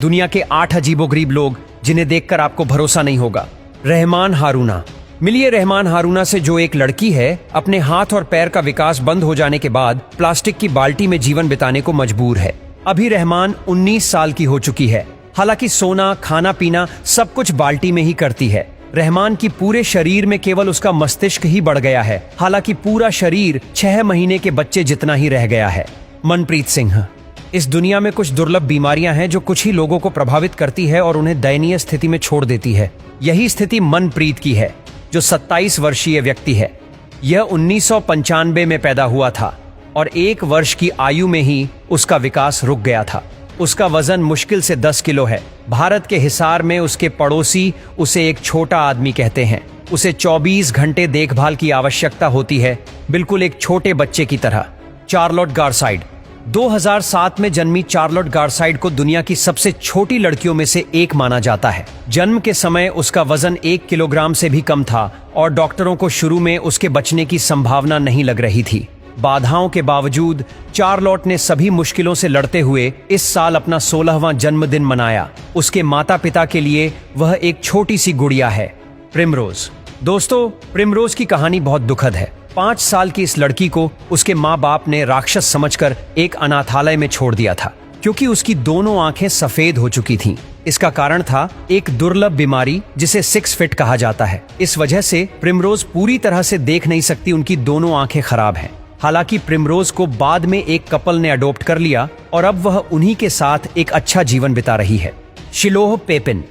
दुनिया के 8 अजीबोगरीब लोग जिन्हें देखकर आपको भरोसा नहीं होगा। रहमान हारूना। मिलिए रहमान हारूना से, जो एक लड़की है अपने हाथ और पैर का विकास बंद हो जाने के बाद प्लास्टिक की बाल्टी में जीवन बिताने को मजबूर है। अभी रहमान 19 साल की हो चुकी है। हालांकि सोना, खाना पीना सब कुछ बाल्टी में ही करती है। रहमान की पूरे शरीर में केवल उसका मस्तिष्क ही बढ़ गया है। हालांकि पूरा शरीर 6 महीने के बच्चे जितना ही रह गया है। मनप्रीत सिंह। इस दुनिया में कुछ दुर्लभ बीमारियां हैं जो कुछ ही लोगों को प्रभावित करती है और उन्हें दयनीय स्थिति में छोड़ देती है। यही स्थिति मनप्रीत की है, जो 27 वर्षीय व्यक्ति है। यह 1995 में पैदा हुआ था और 1 वर्ष की आयु में ही उसका विकास रुक गया था। उसका वजन मुश्किल से 10 किलो है। भारत के हिसार में उसके पड़ोसी उसे एक छोटा आदमी कहते हैं। उसे 24 घंटे देखभाल की आवश्यकता होती है, बिल्कुल एक छोटे बच्चे की तरह। चार्लोट गारसाइड। 2007 में जन्मी चार्लोट गारसाइड को दुनिया की सबसे छोटी लड़कियों में से एक माना जाता है। जन्म के समय उसका वजन 1 किलोग्राम से भी कम था और डॉक्टरों को शुरू में उसके बचने की संभावना नहीं लग रही थी। बाधाओं के बावजूद चार्लोट ने सभी मुश्किलों से लड़ते हुए इस साल अपना 16वां जन्मदिन मनाया। उसके माता पिता के लिए वह एक छोटी सी गुड़िया है, प्रिमरोज। दोस्तों, प्रिमरोज की कहानी बहुत दुखद है। 5 साल की इस लड़की को उसके माँ बाप ने राक्षस समझकर एक अनाथालय में छोड़ दिया था, क्योंकि उसकी दोनों आंखें सफेद हो चुकी थीं। इसका कारण था एक दुर्लभ बीमारी जिसे 6 फीट कहा जाता है। इस वजह से प्रिमरोज पूरी तरह से देख नहीं सकती, उनकी दोनों आंखें खराब हैं। हालांकि प्रिमरोज को बाद में एक कपल ने अडॉप्ट कर लिया और अब वह उन्हीं के साथ एक अच्छा जीवन बिता रही है। Shiloh Papin.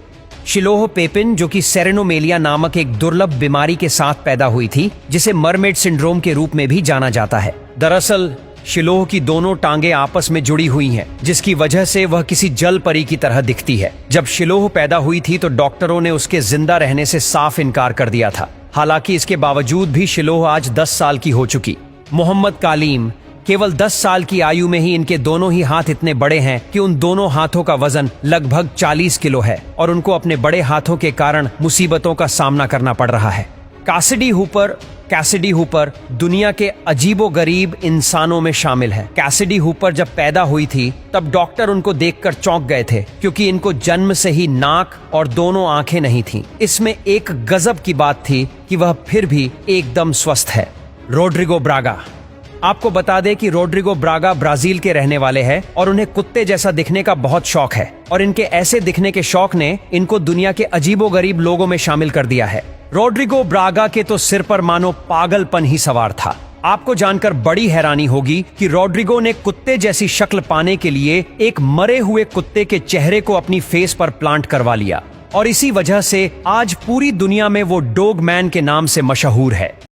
शिलोह पेपिन, जो कि सेरेनोमेलिया नामक एक दुर्लभ बीमारी के साथ पैदा हुई थी, जिसे मरमेड सिंड्रोम के रूप में भी जाना जाता है। दरअसल शिलोह की दोनों टांगें आपस में जुड़ी हुई हैं, जिसकी वजह से वह किसी जल परी की तरह दिखती है। जब शिलोह पैदा हुई थी तो डॉक्टरों ने उसके जिंदा रहने से साफ इनकार कर दिया था। हालांकि इसके बावजूद भी शिलोह आज 10 साल की हो चुकी। मोहम्मद कालीम। केवल 10 साल की आयु में ही इनके दोनों ही हाथ इतने बड़े हैं कि उन दोनों हाथों का वजन लगभग 40 किलो है और उनको अपने बड़े हाथों के कारण मुसीबतों का सामना करना पड़ रहा है। कैसिडी हुपर दुनिया के अजीबोगरीब इंसानों में शामिल है। कैसिडी हुपर जब पैदा हुई थी तब डॉक्टर उनको देखकर चौंक गए थे, क्योंकि इनको जन्म से ही नाक और दोनों आंखें नहीं थीं। इसमें एक गजब की बात थी कि वह फिर भी एकदम स्वस्थ है। Rodrigo Braga. आपको बता दें कि रोड्रिगो ब्रागा ब्राजील के रहने वाले हैं और उन्हें कुत्ते जैसा दिखने का बहुत शौक है, और इनके ऐसे दिखने के शौक ने इनको दुनिया के अजीबोगरीब लोगों में शामिल कर दिया है। रोड्रिगो ब्रागा के तो सिर पर मानो पागलपन ही सवार था। आपको जानकर बड़ी हैरानी होगी कि रोड्रिगो ने कुत्ते जैसी शक्ल पाने के लिए एक मरे हुए कुत्ते के चेहरे को अपनी फेस पर प्लांट करवा लिया, और इसी वजह से आज पूरी दुनिया में वो डॉग मैन के नाम से मशहूर है।